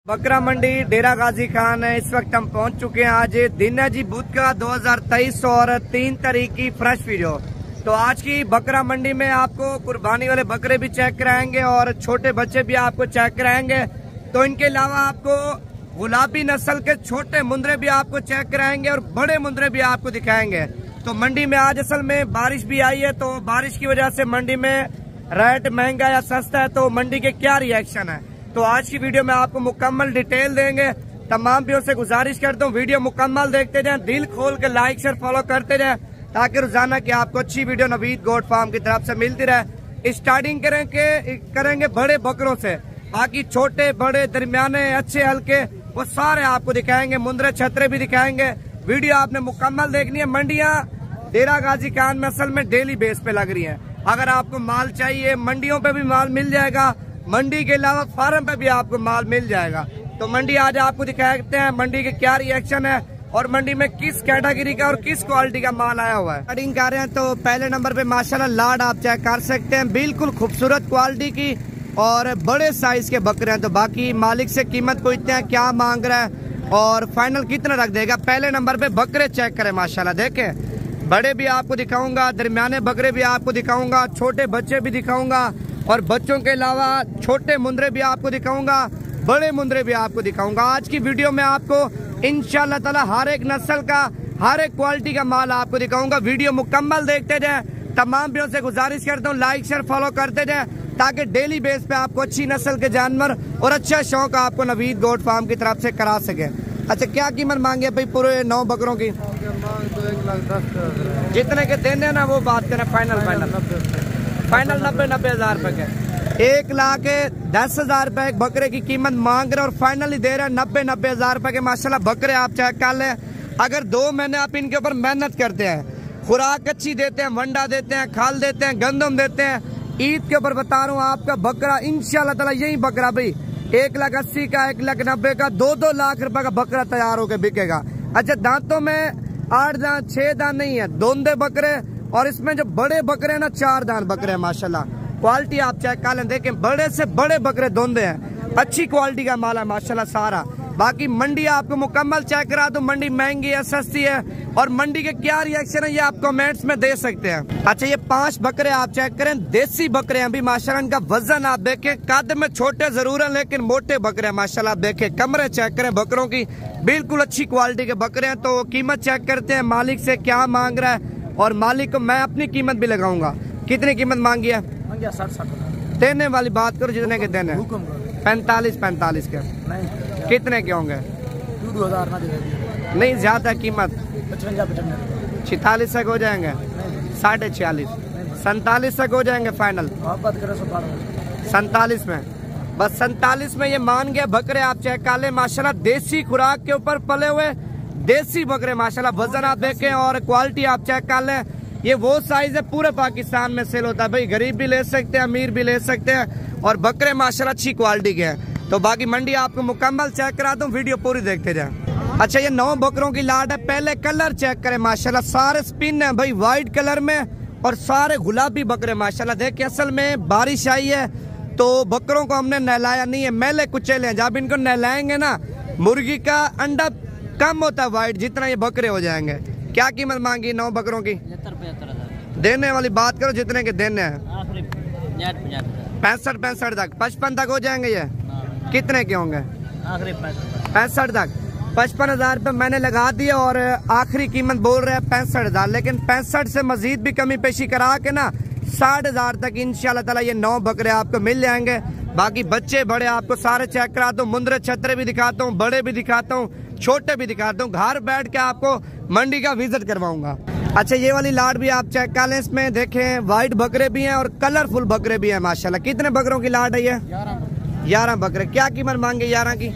बकरा मंडी डेरा गाजी खान है। इस वक्त हम पहुंच चुके हैं। आज दिन है जी बुध का 2023 और 3 तारीख की फ्रेश वीडियो। तो आज की बकरा मंडी में आपको कुर्बानी वाले बकरे भी चेक कराएंगे और छोटे बच्चे भी आपको चेक कराएंगे। तो इनके अलावा आपको गुलाबी नस्ल के छोटे मुंदरे भी आपको चेक कराएंगे और बड़े मुंदरे भी आपको दिखाएंगे। तो मंडी में आज असल में बारिश भी आई है, तो बारिश की वजह से मंडी में रेट महंगा या सस्ता है, तो मंडी के क्या रिएक्शन है, तो आज की वीडियो में आपको मुकम्मल डिटेल देंगे। तमाम भी से गुजारिश करता हूँ वीडियो मुकम्मल देखते जाएं, दिल खोल के लाइक शेयर फॉलो करते जाएं, ताकि रोजाना की आपको अच्छी वीडियो नवीद गोट फार्म की तरफ से मिलती रहे। स्टार्टिंग करेंगे बड़े बकरों से, बाकी छोटे बड़े दरमियाने अच्छे हल्के वो सारे आपको दिखाएंगे, मुंदरे छतरे भी दिखाएंगे। वीडियो आपने मुकम्मल देखनी है। मंडियाँ डेरा गाजी खान में असल में डेली बेस पे लग रही है। अगर आपको माल चाहिए मंडियों पे भी माल मिल जाएगा, मंडी के अलावा फार्म पे भी आपको माल मिल जाएगा। तो मंडी आज आपको दिखाते हैं मंडी के क्या रिएक्शन है और मंडी में किस कैटेगरी का और किस क्वालिटी का माल आया हुआ है। स्टार्टिंग कर रहे हैं तो पहले नंबर पे माशाल्लाह लाड आप चेक कर सकते हैं, बिल्कुल खूबसूरत क्वालिटी की और बड़े साइज के बकरे हैं। तो बाकी मालिक से कीमत पूछते हैं क्या मांग रहा है और फाइनल कितना रख देगा। पहले नंबर पे बकरे चेक करें माशाल्लाह, देखें बड़े भी आपको दिखाऊंगा, दरमियाने बकरे भी आपको दिखाऊंगा, छोटे बच्चे भी दिखाऊंगा और बच्चों के अलावा छोटे मुंदरे भी आपको दिखाऊंगा, बड़े मुंदरे भी आपको दिखाऊंगा। आज की वीडियो में आपको इंशाल्लाह ताला हर एक नस्ल का हर एक क्वालिटी का माल आपको दिखाऊंगा। वीडियो मुकम्मल देखते जाएं। तमाम भी से गुजारिश करता हूँ लाइक शेयर फॉलो करते जाएं, ताकि डेली बेस पे आपको अच्छी नस्ल के जानवर और अच्छा शौक आपको नवीद गोट फार्म की तरफ से करा सके। अच्छा क्या कीमत मांगी है भाई पूरे 9 बकरों की? जितने के देने ना वो बात करें। फाइनल 90 हज़ार रुपए के 1,10,000 रुपए एक बकरे की कीमत मांग रहे और फाइनली दे रहे हैं 90 हज़ार रुपए के। माशाल्लाह बकरे आप चेक कर लें। अगर 2 महीने आप इनके ऊपर मेहनत करते हैं, खुराक अच्छी देते हैं, वंडा देते हैं, खाल देते हैं, गंदम देते हैं, ईद के ऊपर बता रहा हूँ आपका बकरा इंशाल्लाह ताला यही बकरा भाई 1,80,000 का 1,90,000 का 2-2 लाख रुपए का बकरा तैयार होकर बिकेगा। अच्छा दांतों में 8 दांत 6 दांत नहीं है, दोंदे बकरे और इसमें जो बड़े बकरे हैं ना 4 दांत बकरे हैं। माशाल्लाह क्वालिटी आप चेक कर लें, देखें बड़े से बड़े बकरे दोंदे हैं, अच्छी क्वालिटी का माल है माशाल्लाह सारा। बाकी मंडी आपको मुकम्मल चेक करा दूं, मंडी महंगी है सस्ती है और मंडी के क्या रिएक्शन है ये आप कमेंट्स में दे सकते हैं। अच्छा ये 5 बकरे आप चेक करें, देसी बकरे हैं अभी माशाल्लाह। इनका वजन आप देखें, कद में छोटे जरूर है लेकिन मोटे बकरे हैं माशाल्लाह। आप देखें कमरे चेक करें बकरों की, बिल्कुल अच्छी क्वालिटी के बकरे हैं। तो कीमत चेक करते हैं मालिक से क्या मांग रहा है और मालिक को मैं अपनी कीमत भी लगाऊंगा। कितनी कीमत मांगी है? 60 देने वाली बात करो, जितने के देने 45 के कितने के होंगे? 2,000 नहीं ज्यादा कीमत 46 तक हो जाएंगे, 46.5 47 तक हो जाएंगे फाइनल। 47 में बस 47 में ये मान गए बकरे आप चेक कर ले माशाल्लाह। देसी खुराक के ऊपर पले हुए देसी बकरे माशाल्लाह। वजन आप देखें और क्वालिटी आप चेक कर लें, ये वो साइज है पूरे पाकिस्तान में सेल होता है भाई, गरीब भी ले सकते हैं अमीर भी ले सकते हैं और बकरे माशाल्लाह अच्छी क्वालिटी के हैं। तो बाकी मंडी आपको मुकम्मल चेक करा दूं, वीडियो पूरी देखते जाएं। अच्छा ये 9 बकरों की लाट है। पहले कलर चेक करें माशाल्लाह, सारे स्पिन है भाई व्हाइट कलर में और सारे गुलाबी बकरे माशाल्लाह। देखिए असल में बारिश आई है तो बकरों को हमने नहलाया नहीं है, मैले कुचले हैं। जब इनको नहलाएंगे ना मुर्गी का अंडा कम होता है व्हाइट, जितना ये बकरे हो जाएंगे। क्या कीमत मांगी 9 बकरों की? 75 देने वाली बात करो, जितने के देने हैं 65 तक 55 तक हो जाएंगे। ये कितने के होंगे? 65 तक 55,000 रुपये मैंने लगा दिया और आखिरी कीमत बोल रहे हैं 65,000, लेकिन 65 से मजीद भी कमी पेशी करा के ना 60,000 तक इंशाल्लाह ताला ये 9 बकरे आपको मिल जाएंगे। बाकी बच्चे बड़े आपको सारे चेक कराता हूँ, मुंदरे छतरे भी दिखाता हूँ, बड़े भी दिखाता हूँ, छोटे भी दिखाता हूँ, घर बैठ के आपको मंडी का विजिट करवाऊंगा। अच्छा ये वाली लाट भी आप चेक कर लें, इसमें देखें व्हाइट बकरे भी हैं और कलरफुल बकरे भी हैं माशाल्लाह। कितने बकरों की लाट है ये? 11 बकरे। क्या कीमत मांगे 11 की?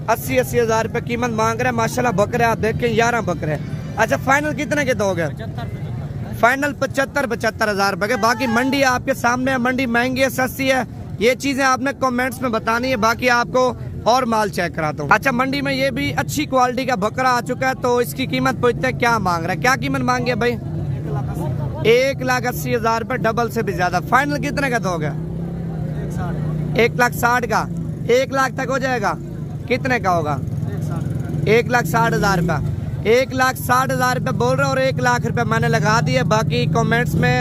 80 हज़ार रुपये कीमत मांग रहे हैं माशाल्लाह बकरे आप देखें 11 बकरे। अच्छा फाइनल कितने के दोगे? फाइनल 75 हज़ार रुपए के। बाकी मंडी आपके सामने है, मंडी महंगी है सस्ती है, ये चीजें आपने कमेंट्स में बतानी है। बाकी आपको और माल चेक कराता हूँ। अच्छा मंडी में ये भी अच्छी क्वालिटी का बकरा आ चुका है, तो इसकी कीमत पूछते हैं क्या मांग रहा है। क्या कीमत मांगी है भाई? 1,80,000 रुपए, डबल से भी ज्यादा। फाइनल कितने का दोगे? 1,60,000 का 1 लाख तक हो जाएगा। कितने का होगा? 1,60,000 रुपया। 1,60,000 रुपये बोल रहे हैं और 1 लाख रुपये मैंने लगा दिए। बाकी कमेंट्स में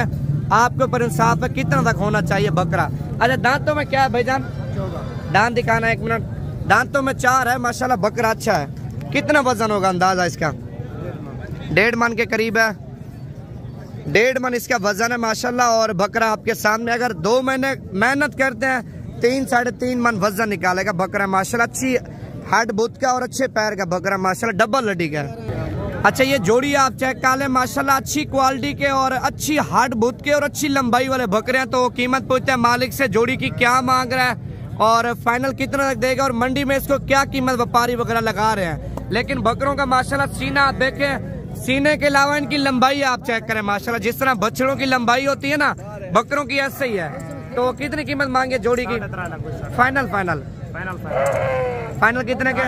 आपके ऊपर इंसाफ है कितना तक होना चाहिए बकरा। अच्छा दांतों में क्या है भाईजान? दांत दिखाना 1 मिनट। दांतों में 4 है माशाल्लाह, बकरा अच्छा है। कितना वजन होगा अंदाजा इसका? 1.5 मन के करीब है। 1.5 मन इसका वजन है माशाल्लाह। और बकरा आपके सामने, अगर 2 महीने मेहनत करते हैं 3 साढ़े 3 मन वजन निकालेगा बकरा माशाल्लाह। अच्छी हार्ड बुत का और अच्छे पैर का बकरा माशाल्लाह, डबल हड्डी का। अच्छा ये जोड़ी आप चेक कर ले माशाल्लाह, अच्छी क्वालिटी के और अच्छी हार्ड बुत के और अच्छी लंबाई वाले बकरे हैं। तो कीमत पूछते हैं मालिक से जोड़ी की क्या मांग रहा है और फाइनल कितना तक देगा और मंडी में इसको क्या कीमत व्यापारी वगैरह लगा रहे हैं। लेकिन बकरों का माशाल्लाह सीना आप देखें, सीने के अलावा इनकी लंबाई आप चेक करें माशाल्लाह, जिस तरह बछड़ों की लंबाई होती है ना, बकरों की ऐसे ही है। तो कितनी कीमत मांगे जोड़ी की? फाइनल फाइनल फाइनल कितने के?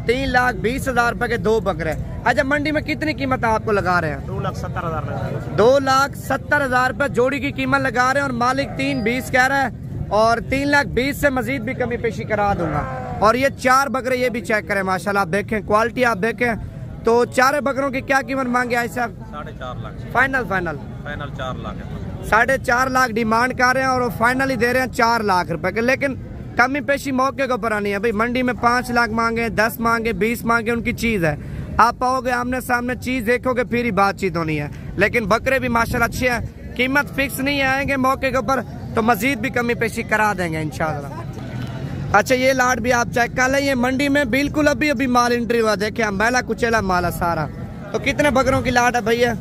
3,20,000 रुपए के 2 बकरे। अच्छा मंडी में कितनी कीमत आपको लगा रहे हैं? 2,70,000 रुपए जोड़ी की कीमत लगा रहे हैं और मालिक 3,20 कह रहा है और 3,20,000 से मजीद भी कमी पेशी करा दूंगा। और ये 4 बकरे ये भी चेक करें माशाल्लाह, आप देखें क्वालिटी आप देखें। तो 4 बकरों की क्या कीमत मांगे आई साहब? 4.5 लाख। फाइनल 4 लाख है। 4.5 लाख डिमांड कर रहे हैं और फाइनली दे रहे हैं 4 लाख रुपए के। लेकिन कमी पेशी मौके के ऊपर आनी है भाई। मंडी में 5 लाख मांगे, 10 मांगे, 20 मांगे, उनकी चीज है। आप पाओगे आमने सामने चीज देखोगे फिर ही बातचीत होनी है। लेकिन बकरे भी माशाल्लाह अच्छे हैं, कीमत फिक्स नहीं आएंगे मौके के ऊपर तो मजीद भी कमी पेशी करा देंगे इंशाल्लाह। अच्छा ये लाट भी आप चेक कर लें, ये मंडी में बिल्कुल अभी अभी माल एंट्री हुआ, देखे मैला कुचेला माल है सारा। तो कितने बकरों की लाट है भैया?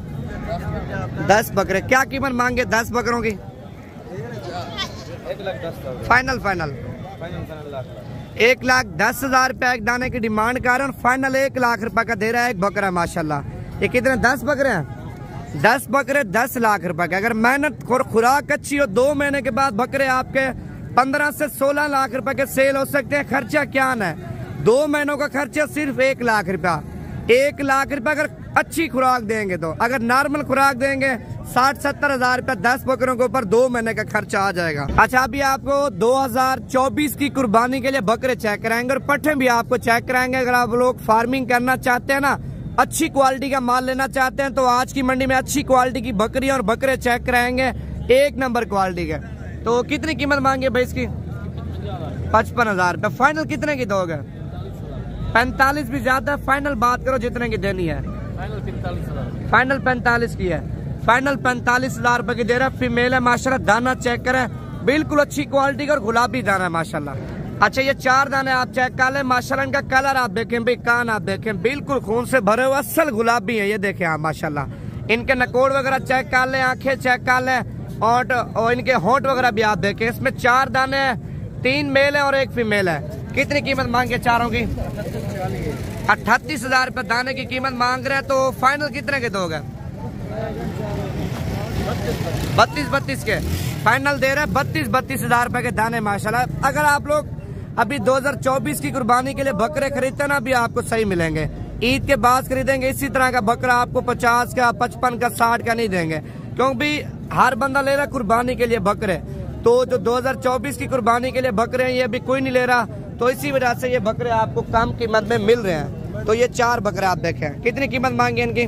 10 बकरे। क्या कीमत मांगे 10 बकरों की? 1,10,000। फाइनल 1,10,000 रुपए एक दाने की डिमांड कर रहे हैं और फाइनल 1 लाख रुपए का दे रहा है एक बकरा माशाल्लाह। ये कितने? 10 बकरे हैं। 10 बकरे 10 लाख रुपए के। अगर मेहनत और खुराक अच्छी हो 2 महीने के बाद बकरे आपके 15 से 16 लाख रुपए के सेल हो सकते हैं। खर्चा क्या है? 2 महीनों का खर्चा सिर्फ 1 लाख रुपया। 1 लाख रुपए अगर अच्छी खुराक देंगे तो, अगर नॉर्मल खुराक देंगे 60-70 हजार रुपया 10 बकरों के ऊपर 2 महीने का खर्चा आ जाएगा। अच्छा अभी आपको 2024 की कुर्बानी के लिए बकरे चेक कराएंगे और पट्ठे भी आपको चेक कराएंगे। अगर आप लोग फार्मिंग करना चाहते हैं ना, अच्छी क्वालिटी का माल लेना चाहते हैं तो आज की मंडी में अच्छी क्वालिटी की बकरी और बकरे चेक कराएंगे, 1 नंबर क्वालिटी के। तो कितनी कीमत मांगे भाई इसकी? 55,000 रुपये। फाइनल कितने की दोगे? 45 भी ज्यादा। फाइनल बात करो जितने की देनी है। फाइनल 45 की है। फाइनल 45,000 रुपए की दे रहा है। फीमेल है माशाल्लाह, दाना चेक करें बिल्कुल अच्छी क्वालिटी का और गुलाबी दाना है माशाल्लाह। अच्छा ये 4 दाने आप चेक कर ले माशाल्लाह, इनका कलर आप देखें भाई, कान आप देखें बिल्कुल खून से भरे हुए असल गुलाबी है। ये देखें आप माशाल्लाह। इनके नकोड़ वगैरह चेक कर ले, आंखें चेक कर ले और इनके होंठ वगैरह भी आप देखें। इसमें 4 दाने हैं, 3 मेल है और 1 फीमेल है। कितनी कीमत मांगे चारों की? 38,000 रुपए दाने की कीमत मांग रहे हैं। तो फाइनल कितने के दोगे? 32 के फाइनल दे रहे हैं। 32,000 रुपए के दाने माशाल्लाह। अगर आप लोग अभी 2024 की कुर्बानी के लिए बकरे खरीदते ना, भी आपको सही मिलेंगे। ईद के बाद खरीदेंगे इसी तरह का बकरा आपको 50 का, 55 का, 60 का नहीं देंगे, क्योंकि हर बंदा ले रहा कुर्बानी के लिए बकरे। तो जो 2024 की कुर्बानी के लिए बकरे हैं ये अभी कोई नहीं ले रहा, तो इसी वजह से ये बकरे आपको कम कीमत में मिल रहे हैं। तो ये 4 बकरे आप देखें। कितनी कीमत मांगी इनकी?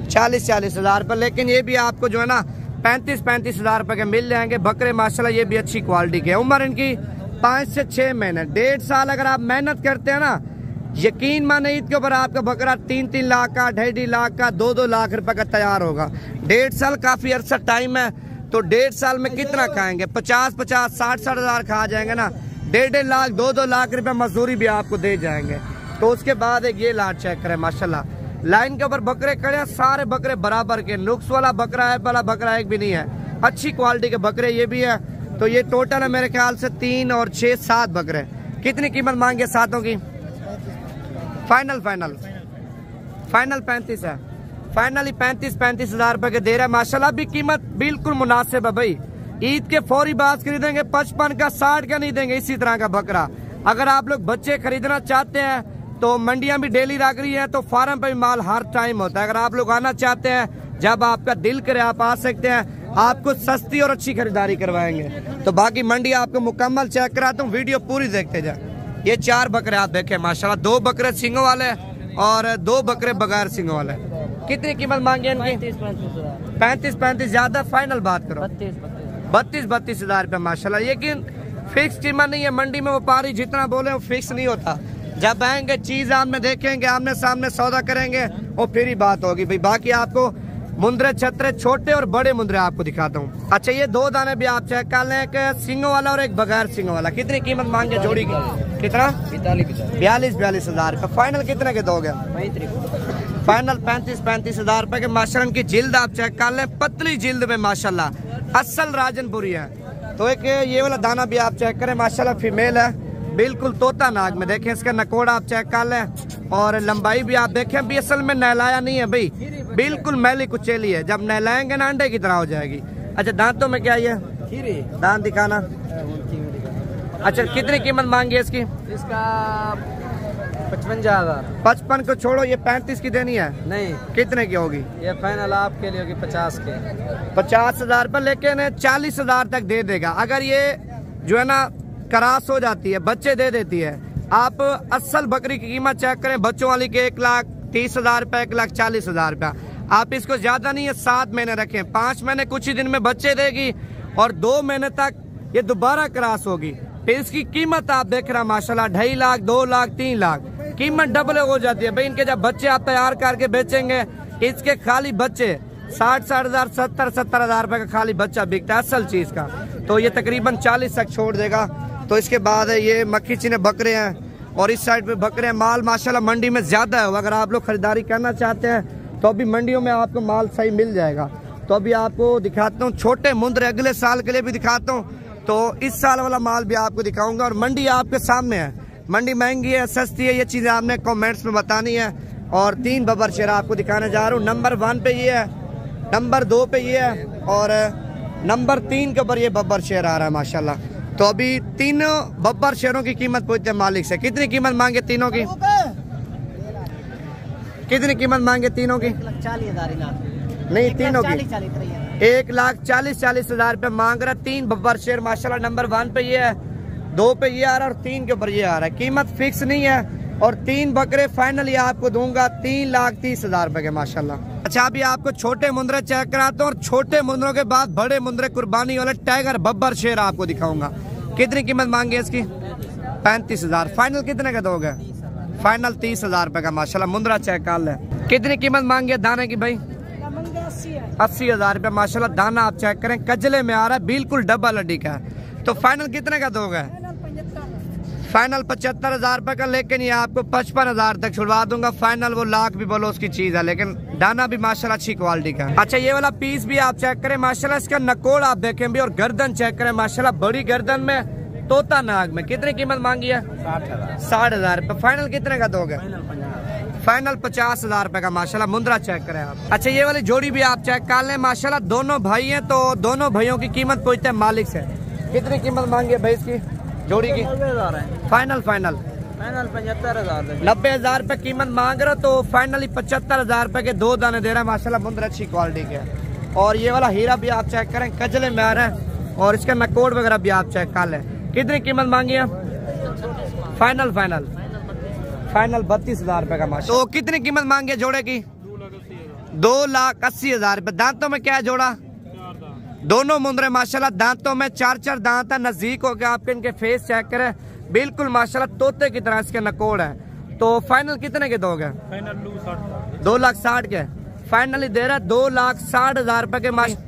40,000 रुपये। लेकिन ये भी आपको जो है ना 35,000 रुपये के मिल जाएंगे बकरे माशाल्लाह। ये भी अच्छी क्वालिटी के। उम्र इनकी 5 से 6 महीने, 1.5 साल अगर आप मेहनत करते हैं ना, यकीन माने ईद के ऊपर आपका बकरा 3-3 लाख का, 2.5 लाख का, 2-2 लाख रुपए का तैयार होगा। 1.5 साल काफी अरसा टाइम है। तो 1.5 साल में कितना खाएंगे? 50-50, 60-60 हजार खा जाएंगे ना। 1.5 लाख, 2-2 लाख रुपए मजदूरी भी आपको दे जाएंगे। तो उसके बाद एक ये लाट चेक करें माशाल्लाह। लाइन के ऊपर बकरे खड़े हैं, सारे बकरे बराबर के। नुक्स वाला बकरा है वाला बकरा एक भी नहीं है। अच्छी क्वालिटी के बकरे ये भी है। तो ये टोटल है मेरे ख्याल से 3 और 6, 7 बकरे। कितनी कीमत मांगे सातों की? फाइनल 35 है। फाइनली 35,000 रुपए के दे रहा है माशाल्लाह। भी कीमत बिल्कुल मुनासिब है भाई। ईद के फौरी बाद खरीदेंगे 55 का, 60 का नहीं देंगे इसी तरह का बकरा। अगर आप लोग बच्चे खरीदना चाहते हैं तो मंडियां भी डेली लग रही है, तो फार्म पे भी माल हर टाइम होता है। अगर आप लोग आना चाहते हैं, जब आपका दिल करे आप आ सकते हैं। आपको सस्ती और अच्छी खरीदारी करवाएंगे। तो बाकी मंडी आपको मुकम्मल चेक कराता हूँ, वीडियो पूरी देखते जाए। ये 4 बकरे आप देखें माशाल्लाह, 2 बकरे सिंगों वाले और 2 बकरे बगैर सिंगों वाले। कितनी कीमत मांगे इनकी? 35 ज्यादा, फाइनल बात करो। 32 हजार रुपये माशाल्लाह। लेकिन फिक्स कीमत नहीं है, मंडी में व्यापारी जितना बोले वो फिक्स नहीं होता। जब आएंगे चीज आमने देखेंगे, आमने सामने सौदा करेंगे और फिर ही बात होगी भाई। बाकी आपको मुंद्रे छतरे छोटे और बड़े मुंद्रे आपको दिखाता हूँ। अच्छा ये 2 दाने भी आप चेक कर लें, एक सिंगों वाला और एक बगैर सिंगों वाला। कितनी कीमत मांगे जोड़ी की? कितना? 42 हजार रुपये। फाइनल कितने के दोगे? फाइनल 35 हजार रुपए के माशाल्लाह। की जिल्द आप चेक कर लें, पतली जिल्द में माशाल्लाह असल राजनपुरी है। तो एक ये वाला दाना भी आप चेक करें माशाल्लाह, फीमेल है, बिल्कुल तोता नाग में। देखें इसका नकोड़ा आप चेक कर लें और लंबाई भी आप देखें। भी असल में नहलाया नहीं है भाई, बिल्कुल मैली कुचेली है। जब नहलाएंगे ना अंडे की तरह हो जाएगी। अच्छा दांतों में क्या ये दांत दिखाना। अच्छा कितनी कीमत मांगी है इसकी? इसका 55,000। 55 को छोड़ो, ये 35 की देनी है। नहीं, कितने की होगी? ये फाइनल आपके लिए होगी 50 के। 50 हजार पर, लेकिन 40 हजार तक दे देगा। अगर ये जो है ना क्रॉस हो जाती है, बच्चे दे देती है। आप असल बकरी की कीमत चेक करें, बच्चों वाली के 1,30,000 रुपए, 1,40,000 रुपया। आप इसको ज्यादा नहीं है 7 महीने रखें, 5 महीने कुछ ही दिन में बच्चे देगी और 2 महीने तक ये दोबारा क्रॉस होगी। फिर इसकी कीमत आप देख रहे हैं माशाल्लाह 2.5 लाख, 2 लाख, 3 लाख, कीमत डबल हो जाती है भाई। इनके जब बच्चे आप तैयार करके बेचेंगे, इसके खाली बच्चे 60 हजार, 70 हजार रुपए का खाली बच्चा बिकता है असल चीज का। तो ये तकरीबन 40 तक छोड़ देगा। तो इसके बाद ये मक्खी चीने बकरे हैं और इस साइड पे बकरे हैं। माल माशाल्लाह मंडी में ज्यादा है। अगर आप लोग खरीदारी करना चाहते हैं तो अभी मंडियों में आपको माल सही मिल जाएगा। तो अभी आपको दिखाता हूँ छोटे मुंद्रे, अगले साल के लिए भी दिखाता हूँ। तो इस साल वाला माल भी आपको दिखाऊंगा। और मंडी आपके सामने है, मंडी महंगी है सस्ती है, ये चीजें आपने कमेंट्स में बतानी है। और 3 बब्बर शेर आपको दिखाने जा रहा हूँ। नंबर 1 पे ये है, नंबर 2 पे ये है और नंबर 3 के ऊपर ये बब्बर शेर आ रहा है माशाल्लाह। तो अभी 3 बब्बर शेरों की कीमत पूछते हैं मालिक से। कितनी कीमत मांगे तीनों की? कितनी कीमत मांगे तीनों की? 40,000 नहीं, तीनों की 1,40,000 रुपये मांग रहा। 3 बब्बर शेर माशाल्लाह। नंबर 1 पे ये है, 2 पे ये आ रहा है और 3 के ऊपर ये आ रहा है। कीमत फिक्स नहीं है और 3 बकरे फाइनली आपको दूंगा 3,30,000 रुपए के माशाल्लाह। अच्छा अभी आपको छोटे मुंद्रे चेक कराता हूँ और छोटे मुंद्रों के बाद बड़े मुंद्रे कुर्बानी वाले टाइगर बब्बर शेर आपको दिखाऊंगा। कितनी कीमत मांगी है इसकी? 35,000। फाइनल कितने का दोगे? फाइनल 30,000 रुपए का माशाल्लाह। मुंद्रा चेक कर ले। कितनी कीमत मांगी है दाने की भाई? 80,000 रुपए माशाल्लाह। दाना आप चेक करें, कजले में आ रहा है, बिल्कुल डब्बा लड्डी का है। तो फाइनल कितने का दोगे? फाइनल 75,000 रुपए का। लेकिन ये आपको 55,000 तक छुड़वा दूंगा। फाइनल वो लाख भी बोलो उसकी चीज है, लेकिन दाना भी माशाल्लाह अच्छी क्वालिटी का है। अच्छा ये वाला पीस भी आप चेक करें माशाल्लाह, इसका नकोड़ आप देखें भी और गर्दन चेक करें माशाल्लाह, बड़ी गर्दन में तोता नाग में। कितनी कीमत मांगी है? 60,000 रुपए। फाइनल कितने का दोगे? फाइनल 50,000 रुपए का माशाल्लाह। मुंद्रा चेक करें आप। अच्छा ये वाली जोड़ी भी आप चेक कर लें माशाल्लाह। दोनों भाई हैं तो दोनों भाइयों की कीमत पूछते हैं मालिक से। कितनी कीमत मांगी है भाई इसकी जोड़ी की? 90,000 है। फाइनल 75,000। 90,000 रुपए कीमत मांग रहे हो तो फाइनली 75,000 रुपए के 2 दाने दे रहा है माशाल्लाह। मुंद्रा अच्छी क्वालिटी के है। और ये वाला हीरा भी आप चेक करें, कजले में आ रहा है और इसका नकोड़ वगैरह भी आप चेक कर लें। कितनी कीमत मांगी है? फाइनल 32,000 रुपए का माशाल्लाह। तो कितनी कीमत मांगी है जोड़े की? 2,80,000 रुपए। दांतों में क्या है जोड़ा? दोनों मुंद्रे माशाल्लाह। दांतों में 4 दांत है। नजदीक हो गया आपके, इनके फेस चेक करें, बिल्कुल माशाल्लाह तोते की तरह इसके नकोड़ है। तो फाइनल कितने के दोगे? 2,60,000 के फाइनली दे रहा है। 2,60,000 रुपए के माशाल्लाह।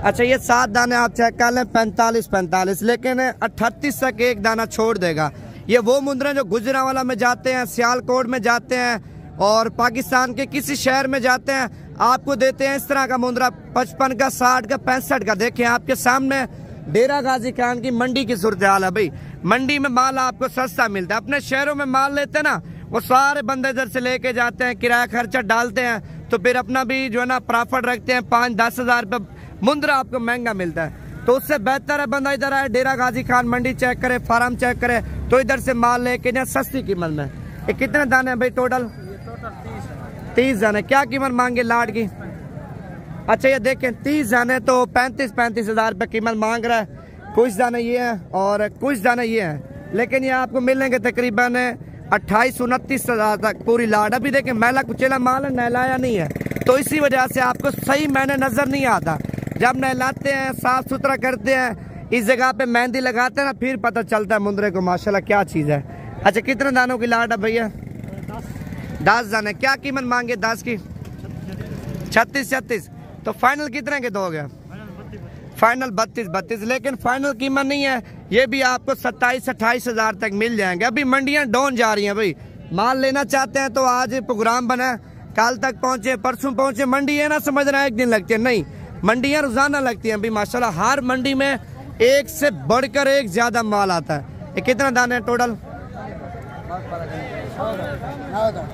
अच्छा ये 7 दाने आप चेक कर लें, 45, लेकिन 38 तक एक दाना छोड़ देगा। ये वो मुंद्रे जो गुजरांवाला में जाते हैं, सियालकोट में जाते हैं और पाकिस्तान के किसी शहर में जाते हैं, आपको देते हैं इस तरह का मुंद्रा 55 का, 60 का, 65 का। देखें आपके सामने डेरा गाजी खान की मंडी की सूरत हाल है भाई। मंडी में माल आपको सस्ता मिलता है। अपने शहरों में माल लेते हैं ना, वो सारे बंदे इधर से लेके जाते हैं, किराया खर्चा डालते हैं, तो फिर अपना भी जो है ना प्रॉफिट रखते हैं। 5-10 हजार रुपये मुंद्रा आपको महंगा मिलता है। तो उससे बेहतर है बंदा इधर आए, डेरा गाजी खान मंडी चेक करे, फार्म चेक करे, तो इधर से माल लेके जाए सस्ती कीमत में। ये कितने दाने हैं भाई टोटल? 30 दाने। क्या कीमत मांगे लाड की? अच्छा ये देखें 30 दाने तो 35-35 हजार रुपये कीमत मांग रहा है। कुछ दाने ये हैं और कुछ दाने ये हैं, लेकिन ये आपको मिलेंगे तकरीबन 28-29 हजार तक पूरी लाड। अभी देखें मैला कुचेला माल है, नहलाया नहीं है, तो इसी वजह से आपको सही मैंने नजर नहीं आता। जब नहलाते हैं साफ सुथरा करते हैं, इस जगह पे मेहंदी लगाते हैं ना, फिर पता चलता है मुंदरे को माशाल्लाह क्या चीज़ है। अच्छा कितने दानों की लाड है भैया? 10 दाने। क्या कीमत मांगे 10 की? 36-36। तो फाइनल कितने के दोगे? फाइनल 32-32, लेकिन फाइनल कीमत नहीं है, ये भी आपको 27-28 हजार तक मिल जाएंगे। अभी मंडियां डाउन जा रही हैं भाई, माल लेना चाहते हैं तो आज प्रोग्राम बना, कल तक पहुंचे, परसों पहुंचे। मंडी है ना समझ रहे हैं एक दिन लगती है, नहीं मंडियां रोजाना लगती हैं भाई माशाल्लाह। हर मंडी में एक से बढ़कर एक ज्यादा माल आता है। ये कितना दाने हैं टोटल?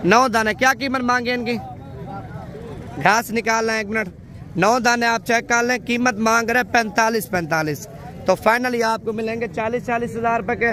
9 दाने। क्या कीमत मांगे इनकी? घास निकाल लें 1 मिनट। 9 दाने आप चेक कर लें, कीमत मांग रहे 45-45। तो फाइनली आपको मिलेंगे 40-40 हजार रुपए के।